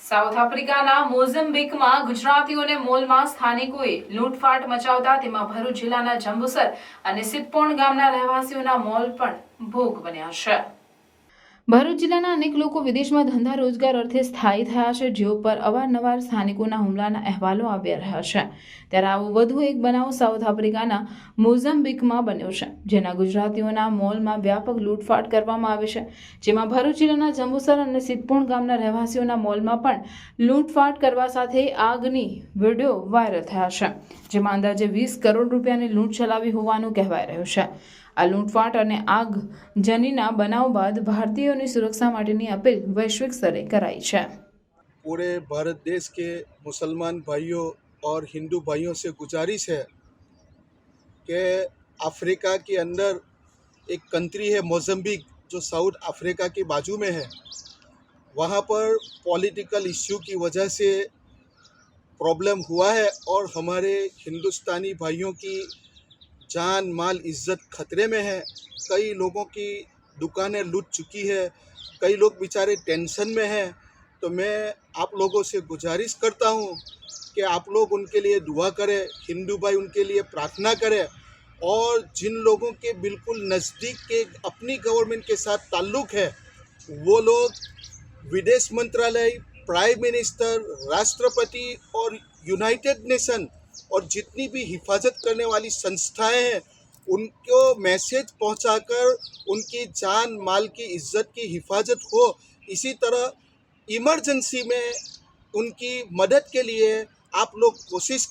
South આફ્રિકાના મોઝમ્બિકમાં ગુજરાતીઓને મોલમાં સ્થાનિકોએ લૂંટફાટ મચાવતા તેમાં ભરૂચ જિલ્લાના જંબુસર અને સિદ્ધપોણ ગામના રહેવાસીઓના મોલ પણ ભોગ બન્યા છે। ભરૂચ જિલ્લાના અનેક લોકો વિદેશમાં ધંધા રોજગાર અર્થે સ્થાયી થયા છે, જેઓ પર અવારનવાર સ્થાનિકોના હુમલાના અહેવાલો આવી રહ્યા છે। ત્યારે આવો વધુ એક બનાવ સાઉથ આફ્રિકાના મોઝમ્બિકમાં બન્યો છે, જેના ગુજરાતીઓના મોલમાં વ્યાપક લૂંટફાટ કરવામાં આવી છે। જેમાં ભરૂચ જિલ્લાના જંબુસર અને સિદ્ધપોણ ગામના રહેવાસીઓના મોલમાં પણ લૂંટફાટ કરવા સાથે આગની વિડીયો વાયરલ થયા છે, જેમાં અંદાજે 20 કરોડ રૂપિયાની લૂંટ ચલાવી હોવાનું કહેવાય રહ્યું છે। આ લૂંટફાટ અને આગજનીના બનાવ બાદ ભારતીયોની સુરક્ષા માટેની અપીલ વૈશ્વિક સ્તરે कराई है। पूरे भारत देश के मुसलमान भाइयों और हिंदू भाइयों से गुजारिश है कि अफ्रीका के अंदर एक कंट्री है मोज़म्बिक, जो साउथ अफ्रीका के बाजू में है। वहाँ पर पॉलिटिकल इश्यू की वजह से प्रॉब्लम हुआ है और हमारे हिंदुस्तानी भाइयों की जान माल इज्जत खतरे में है। कई लोगों की दुकानें लूट चुकी है, कई लोग बेचारे टेंशन में हैं। तो मैं आप लोगों से गुजारिश करता हूँ कि आप लोग उनके लिए दुआ करें, हिंदू भाई उनके लिए प्रार्थना करें। और जिन लोगों के बिल्कुल नज़दीक के अपनी गवर्नमेंट के साथ ताल्लुक़ है, वो लोग विदेश मंत्रालय, प्राइम मिनिस्टर, राष्ट्रपति और यूनाइटेड नेशन और जितनी भी हिफाजत करने वाली संस्थाएं हैं, उनको मैसेज पहुंचाकर उनकी जान माल की इज्जत की हिफाजत हो। इसी तरह इमरजेंसी में उनकी मदद के लिए आप लोग कोशिश